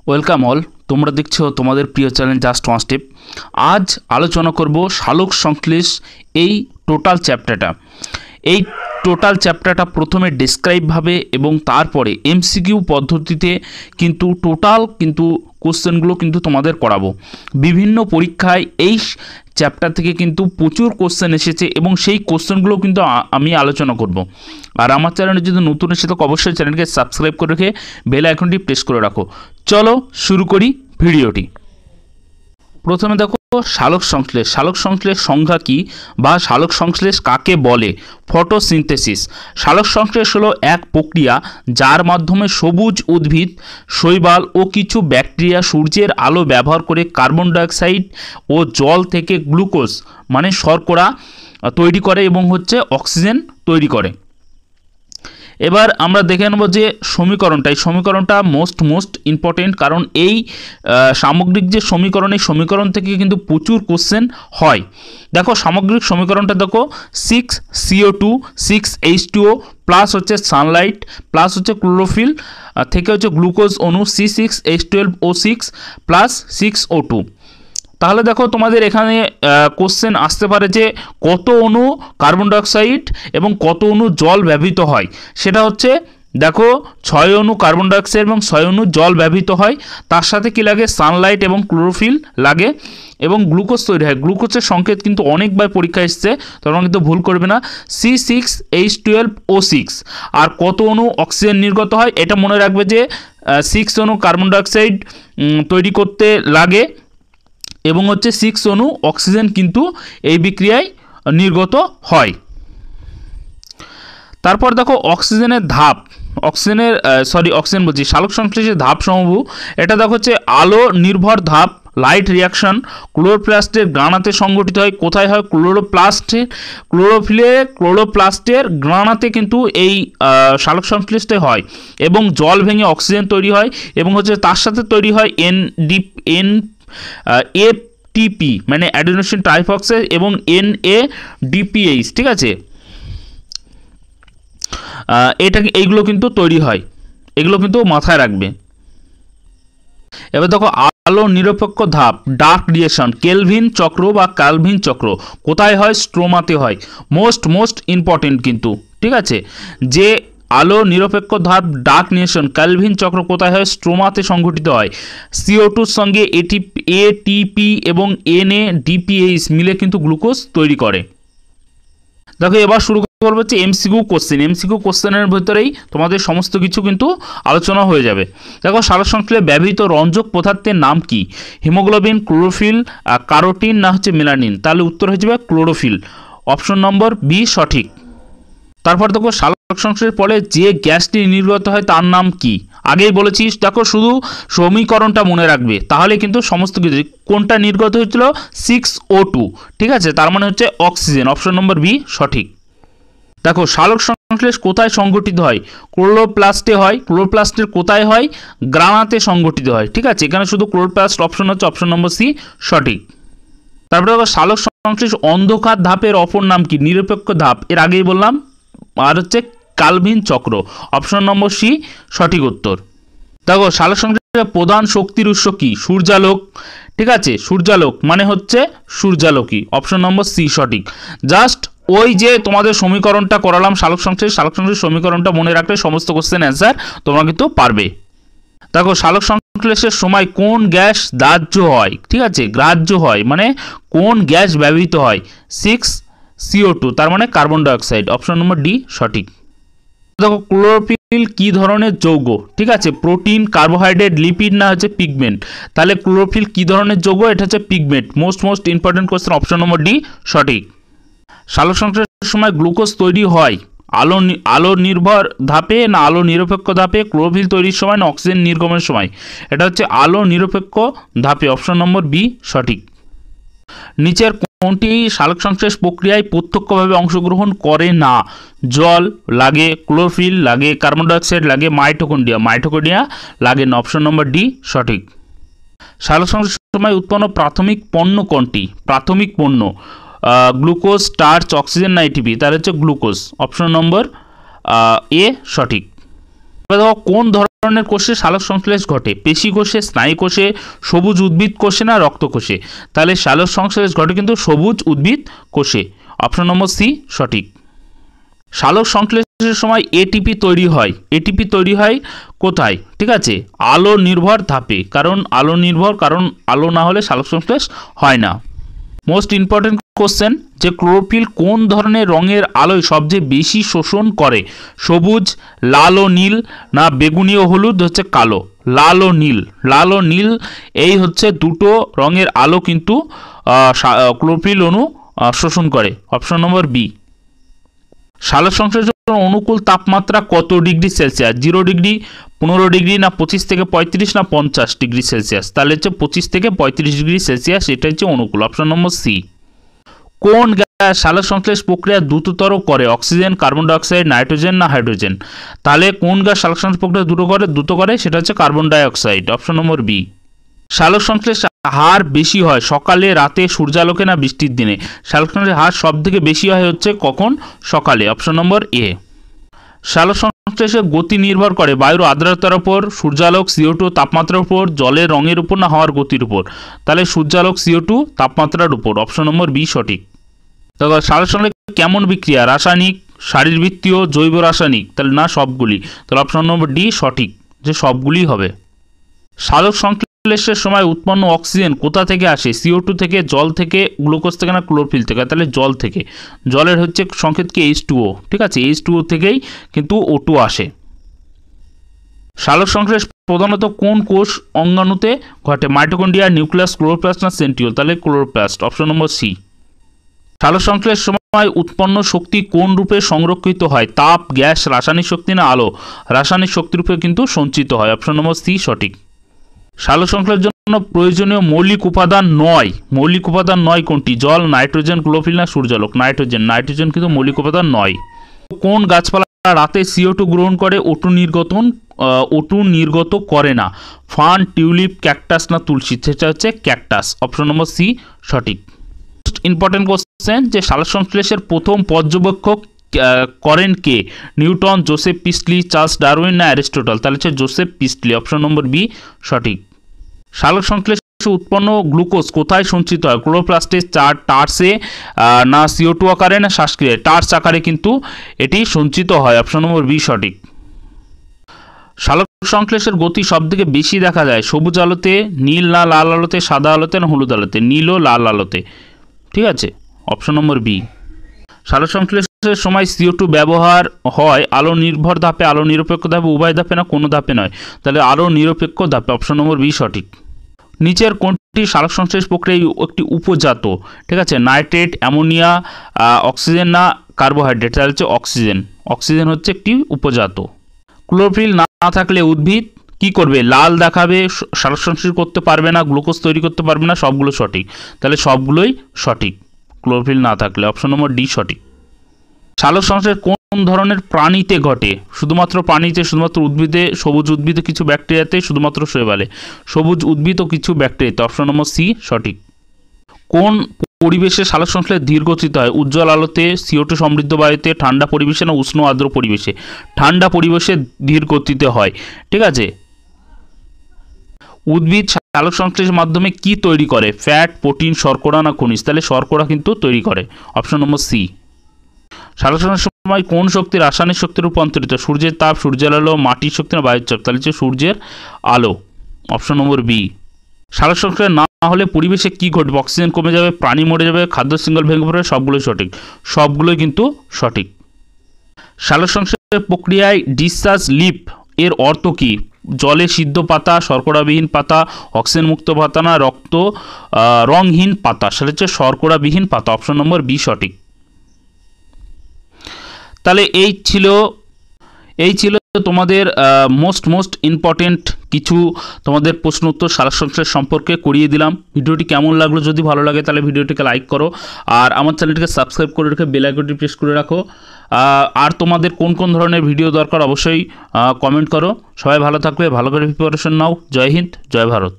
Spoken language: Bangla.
ওয়েলকাম অল, তোমরা দেখছো তোমাদের প্রিয় চ্যানেল জাস্ট ওয়ান স্টেপ। আজ আলোচনা করব সালোক সংশ্লেষ এই টোটাল চ্যাপ্টারটা প্রথমে ডেসক্রাইবভাবে এবং তারপরে এমসিকিউ পদ্ধতিতে কিন্তু কোশ্চেনগুলো কিন্তু তোমাদের করাবো। বিভিন্ন পরীক্ষায় এই চ্যাপ্টার থেকে কিন্তু প্রচুর কোশ্চেন এসেছে এবং সেই কোশ্চেনগুলো কিন্তু আমি আলোচনা করব। আর আমার চ্যানেলে যদি নতুন এসে তো অবশ্যই চ্যানেলকে সাবস্ক্রাইব করে রেখে বেল আইকনটি প্রেস করে রাখো। চলো শুরু করি ভিডিওটি। প্রথমে দেখো সালোক সংশ্লেষ সংজ্ঞা কী বা সালোক সংশ্লেষ কাকে বলে। ফটোসিনথেসিস। সালোক সংশ্লেষ হলো এক প্রক্রিয়া যার মাধ্যমে সবুজ উদ্ভিদ, শৈবাল ও কিছু ব্যাকটেরিয়া সূর্যের আলো ব্যবহার করে কার্বন ডাইঅক্সাইড ও জল থেকে গ্লুকোজ মানে শর্করা তৈরি করে এবং অক্সিজেন তৈরি করে। এবার আমরা দেখে নেব যে সমীকরণটা মোস্ট ইম্পর্টেন্ট, কারণ এই সামগ্রিক যে এই সমীকরণ থেকে কিন্তু প্রচুর কোশ্চেন হয়। দেখো সামগ্রিক সমীকরণটা দেখো 6CO2 6H2O plus Sunlight plus chlorophyll থেকে গ্লুকোজ অণু C6H12O6 প্লাস 6O2। তাহলে দেখো তোমাদের এখানে কোশ্চেন আসতে পারে যে কত অণু কার্বন ডাইঅক্সাইড এবং কত অণু জল ব্যবহৃত হয়। সেটা দেখো 6 অণু কার্বন ডাইঅক্সাইড এবং 6 অণু জল ব্যবহৃত হয়। তার সাথে কি লাগে, সানলাইট এবং ক্লোরোফিল লাগে এবং গ্লুকোজ তৈরি হয়। গ্লুকোজের সংকেত কিন্তু অনেকবার পরীক্ষা এসছে, তোমরা কিন্তু ভুল করবে না, C6H12O6। আর কত অণু অক্সিজেন নির্গত হয় এটা মনে রাখবে যে 6 অণু কার্বন ডাইঅক্সাইড তৈরি করতে লাগে এবং 6 অণু অক্সিজেন কিন্তু এই বিক্রিয়ায় নির্গত হয়। তারপর দেখো অক্সিজেনের ধাপ, সালোক সংশ্লেষের ধাপ সমূহ। এটা দেখো আলো নির্ভর ধাপ, লাইট রিয়াকশন ক্লোরোপ্লাস্টের গ্রানাতে সংঘটিত হয়। কোথায় হয়? ক্লোরোপ্লাস্টের গ্রানাতে কিন্তু এই সালোক সংশ্লেষটা হয় এবং জল ভেঙে অক্সিজেন তৈরি হয় এবং তার সাথে তৈরি হয় ATP মানে অ্যাডিনোসিন ট্রাইফসফেট এবং NADPH, ঠিক আছে। এইগুলো কিন্তু তৈরি হয়, এগুলো কিন্তু মাথায় রাখবে। এবার দেখো আলো নিরপেক্ষ ধাপ, ডার্ক রিয়েকশন কেলভিন চক্র বা ক্যালভিন চক্র কোথায় হয়? স্ট্রোমাতে হয়। মোস্ট ইম্পর্টেন্ট কিন্তু, ঠিক আছে। যে আলো নিরপেক্ষ ধাপ ডার্ক রিয়েকশন ক্যালভিন চক্র কোথায় হয়? স্ট্রোমাতে সংঘটিত হয়। CO2-র সঙ্গে ATP এবং NADPH মিলে কিন্তু গ্লুকোজ তৈরি করে। দেখো এবার শুরু করবো এমসিকিউ কোশ্চেনের ভিতরেই তোমাদের সমস্ত কিছু কিন্তু আলোচনা হয়ে যাবে। দেখো সালোক সংশ্লেষে ব্যবহৃত রঞ্জক পদার্থের নাম কি? হিমোগ্লোবিন, ক্লোরোফিল, কারোটিন না মেলানিন? তাহলে উত্তর হয়ে যাবে ক্লোরোফিল, অপশন নম্বর বি সঠিক। তারপর দেখো সালোক সংশ্লেষের ফলে যে গ্যাসটি নির্গত হয় তার নাম কি? আগেই বলেছিস, দেখো শুধু সমীকরণটা মনে রাখবে তাহলে কিন্তু সমস্ত কিছু। কোনটা নির্গত হয়েছিল? 6O2, ঠিক আছে, তার মানে অক্সিজেন, অপশন নম্বর বি সঠিক। দেখো সালোক সংশ্লেষ কোথায় সংঘটিত হয়? ক্লোরোপ্লাস্টে হয়। ক্লোরোপ্লাস্টের কোথায় হয়? গ্রানাতে সংঘটিত হয়, ঠিক আছে। এখানে শুধু chloroplast option option number C সঠিক। তারপরে দেখো সালোক সংশ্লেষ অন্ধকার ধাপের অপর নাম কি? নিরপেক্ষ ধাপ, এর আগেই বললাম। আর ক্যালভিন চক্র, অপশন নম্বর সি সঠিক উত্তর। দেখো সালোক সংশ্লেষের প্রধান শক্তির উৎস কি? সূর্যালোক, ঠিক আছে, সূর্যালোক মানে সূর্যালোকই, অপশন নম্বর সি সঠিক। জাস্ট ওই যে তোমাদের সমীকরণটা করালাম সালোক সংশ্লেষ সমীকরণটা মনে রাখলে সমস্ত কোশ্চেন অ্যান্সার তোমরা কিন্তু পারবে। দেখো সালোক সংশ্লেষের সময় কোন গ্যাস দাহ্য হয়, ঠিক আছে, গ্রাহ্য হয় মানে কোন গ্যাস ব্যবহৃত হয়? 6CO2, তার মানে কার্বন ডাইঅক্সাইড, অপশন নম্বর ডি সঠিক। দেখো ক্লোরোফিল কি ধরনের যৌগ? ঠিক আছে, প্রোটিন, কার্বোহাইড্রেট, লিপিড না পিগমেন্ট? তাহলে ক্লোরোফিল কি ধরনের যৌগ? এটা pigment, most important question, option number D সঠিক। সালোক সংশ্লেষের সময় গ্লুকোজ তৈরি হয় আলো নির্ভর ধাপে না আলো নিরপেক্ষ ধাপে? ক্লোরোফিল তৈরির সময় না অক্সিজেন নির্গমনের সময়? এটা আলো নিরপেক্ষ ধাপে, অপশন নম্বর বি সঠিক। নিচের কোনটি সালোক সংশ্লেষ প্রক্রিয়ায় প্রত্যক্ষভাবে অংশগ্রহণ করে না? জল লাগে, ক্লোরোফিল লাগে, কার্বন ডাইঅক্সাইড লাগে, মাইটোকন্ড্রিয়া লাগে না, অপশন নম্বর ডি সঠিক। সালোক সংশ্লেষের সময় উৎপন্ন প্রাথমিক পণ্য কোনটি? প্রাথমিক পণ্য গ্লুকোজ, স্টার্চ, অক্সিজেন না ATP? তাহলে গ্লুকোজ, অপশন নম্বর এ সঠিক। দেখো কোন ধরনের ধরনের কোষে সালোক সংশ্লেষ ঘটে? পেশি কোষে, স্নায়ু কোষে, সবুজ উদ্ভিদ কোষে না রক্ত কোষে? তাহলে সালোক সংশ্লেষ ঘটে কিন্তু সবুজ উদ্ভিদ কোষে। অপশন নম্বর সি সঠিক। সালোক সংশ্লেষের সময় এটিপি তৈরি হয়। এটিপি তৈরি হয় কোথায়? ঠিক আছে, আলো নির্ভর ধাপে। কারণ আলো না হলে সালোক সংশ্লেষ হয় না। মোস্ট ইম্পর্টেন্ট কোশ্চেন, যে ক্লোরোফিল কোন ধরনের রঙের আলোয় সবচেয়ে বেশি শোষণ করে? সবুজ, লাল ও নীল, না বেগুনি ও হলুদ, হচ্ছে কালো? লাল ও নীল এই হচ্ছে দুটো রঙের আলো কিন্তু ক্লোরোফিল অণু শোষণ করে। Option number B. সালোক সংশ্লেষের জন্য অনুকূল তাপমাত্রা কত ডিগ্রি সেলসিয়াস? 0 ডিগ্রি, 15 ডিগ্রি, না 25 থেকে 35, না 50 ডিগ্রি সেলসিয়াস? তাহলে হচ্ছে 25 থেকে 35 ডিগ্রি সেলসিয়াস, এটা হচ্ছে অনুকূল। Option number C. কোন গ্যাস সালোক সংশ্লেষ প্রক্রিয়া দ্রুততর করে? অক্সিজেন, কার্বন ডাইঅক্সাইড, নাইট্রোজেন, না হাইড্রোজেন? তাহলে কোন গ্যাস সালোক সংশ্লেষ প্রক্রিয়া দ্রুত করে সেটা হচ্ছে carbon dioxide. Option number B. সালোক সংশ্লেষ হার বেশি হয় সকালে, রাতে, সূর্যালোকে, না বৃষ্টির দিনে? সালোক সংশ্লেষের হার সব থেকে বেশি হয় হচ্ছে কখন? সকালে। অপশন নম্বর এ। সালোক সংশ্লেষের গতি নির্ভর করে বায়ুর আর্দ্রতার উপর, সূর্যালোক, CO2 তাপমাত্রার উপর, জলের রঙের উপর, না হাওয়ার গতির উপর? তাহলে সূর্যালোক, CO2 তাপমাত্রার উপর। অপশন নম্বর বি সঠিক। তবে সালোক সংশ্লেষ কেমন বিক্রিয়া? রাসায়নিক, শারীরবৃত্তীয়, জৈব রাসায়নিক? তাহলে না সবগুলি। তাহলে অপশন নম্বর ডি সঠিক, যে সবগুলি হবে। সালোক সংশ্লেষের সময় উৎপন্ন অক্সিজেন কোথা থেকে আসে? CO2 থেকে, জল থেকে, গ্লুকোজ থেকে, না ক্লোরোফিল থেকে? তাহলে জল থেকে। জলের হচ্ছে সংকেত কি? H2O। ঠিক আছে, H2O থেকেই কিন্তু O2 আসে। সালোক সংশ্লেষ প্রধানত কোন কোষ অঙ্গাণুতে ঘটে? মাইটোকন্ড্রিয়া, নিউক্লিয়াস, ক্লোরোপ্লাস্ট, না সেন্ট্রিওল? তাহলে ক্লোরোপ্লাস্ট। Option number C. সালোক সংশ্লেষের সময় উৎপন্ন শক্তি কোন রূপে সংরক্ষিত হয়? তাপ, গ্যাস, রাসায়নিক শক্তি, না আলো? রাসায়নিক শক্তি রূপে কিন্তু সঞ্চিত হয়। অপশন নম্বর সি সঠিক। সালোক সংশ্লেষের জন্য প্রয়োজনীয় মৌলিক উপাদান নয় কোনটি? জল, নাইট্রোজেন, ক্লোরোফিল, না সূর্যালোক? নাইট্রোজেন কিন্তু মৌলিক উপাদান নয়। কোন গাছপালা রাতে CO2 গ্রহণ করে O2 নির্গত করে না? ফার্ন, টিউলিপ, ক্যাকটাস, না তুলসী? সেটা হচ্ছে ক্যাকটাস। অপশন নম্বর সি সঠিক। ইম্পর্টেন্ট কোশ্চেন, যে সালোক সংশ্লেষের প্রথম পর্যবেক্ষক করেন কে? Newton, Joseph Priestley, Charles Darwin, না অ্যারিস্টটল? তাহলে হচ্ছে Joseph Priestley. Option number B সঠিক। সালোক সংশ্লেষে উৎপন্ন গ্লুকোজ কোথায় সঞ্চিত হয়? ক্লোরোপ্লাস্টে, টার্সে, না CO2 আকারে, না শ্বাসক্রিয়ায়? টার্স আকারে কিন্তু এটি সঞ্চিত হয়। অপশন নম্বর বি সঠিক। সালোক সংশ্লেষের গতি সবথেকে বেশি দেখা যায় সবুজ আলোতে, নীল না লাল আলোতে, সাদা আলোতে, না হলুদ আলোতে? নীল ও লাল আলোতে। ঠিক আছে, অপশন নম্বর বি। সালোক সংশ্লেষের সময় CO2 ব্যবহার হয় আলো নির্ভর ধাপে, আলো নিরপেক্ষ ধাপে, উভয় ধাপে, না কোনো ধাপে নয়? তাহলে আলো নিরপেক্ষ ধাপে। অপশন নম্বর বি সঠিক। নিচের কোনটি সালোক সংশ্লেষ প্রক্রিয়ায় একটি উপজাত? ঠিক আছে, নাইট্রেট, অ্যামোনিয়া, অক্সিজেন, না কার্বোহাইড্রেট? তাহলে হচ্ছে অক্সিজেন হচ্ছে একটি উপজাত। ক্লোরোফিল না থাকলে উদ্ভিদ কি করবে? লাল দেখাবে, সালোক সংশ্লেষ করতে পারবে না, গ্লুকোজ তৈরি করতে পারবে না, সবগুলো সঠিক। তাহলে সবগুলোই সঠিক ক্লোরোফিল না থাকলে। অপশন নম্বর ডি সঠিক। সালোক সংশ্লেষ কোন ধরনের প্রাণীতে ঘটে? শুধুমাত্র প্রাণীতে, শুধুমাত্র উদ্ভিদে, সবুজ উদ্ভিদে, কিছু ব্যাকটেরিয়াতে, শুধুমাত্র শৈবালে? সবুজ উদ্ভিদ ও কিছু ব্যাকটেরিয়াতে। অপশন নম্বর সি সঠিক। কোন পরিবেশে সালোক সংশ্লেষ ধীর গতিতে হয়? উজ্জ্বল আলোতে, CO2 সমৃদ্ধ বায়ুতে, ঠান্ডা পরিবেশে, না উষ্ণ আর্দ্র পরিবেশে? ঠান্ডা পরিবেশে ধীর গতিতে হয়। ঠিক আছে। উদ্ভিদ সালোক সংশ্লেষের মাধ্যমে কি তৈরি করে? ফ্যাট, প্রোটিন, শর্করা, না খনিজ? তাহলে শর্করা কিন্তু তৈরি করে। Option number C. সালোক সংশ্লেষের সময় কোন শক্তি রাসায়নিক শক্তিতে রূপান্তরিত? সূর্যের তাপ, সূর্যের আলো, মাটির শক্তি, না বায়ুর চাপ? তাহলে হচ্ছে সূর্যের আলো। Option number B. সালোক সংশ্লেষ না হলে পরিবেশে কি ঘটবে? অক্সিজেন কমে যাবে, প্রাণী মরে যাবে, খাদ্য শৃঙ্খল ভেঙে পড়বে? সবগুলোই সঠিক। সবগুলোই কিন্তু সঠিক। সালোক সংশ্লেষের প্রক্রিয়ায় ডিসচার্জ লিপ এর অর্থ কী? জলে সিদ্ধ পাতা, শর্করাবিহীন পাতা, অক্সিজেন মুক্ত পাতা, না রংহীন পাতা? সেটা হচ্ছে শর্করাবিহীন পাতা। অপশন নম্বর বি সঠিক। তাহলে এই ছিল তোমাদের মোস্ট ইম্পর্টেন্ট কিছু তোমাদের প্রশ্ন উত্তর সালোক সংশ্লেষ সম্পর্কে করিয়ে দিলাম। ভিডিওটি কেমন লাগলো? যদি ভালো লাগে তাহলে ভিডিওটিকে লাইক করো, আর আমার চ্যানেলটিকে সাবস্ক্রাইব করে রেখে বেল আইকনটি প্রেস করে রাখো। আর তোমাদের কোন ধরনের ভিডিও দরকার অবশ্যই কমেন্ট করো। সবাই ভালো থাকবে, ভালো করে প্রিপারেশন নাও। জয় হিন্দ, জয় ভারত।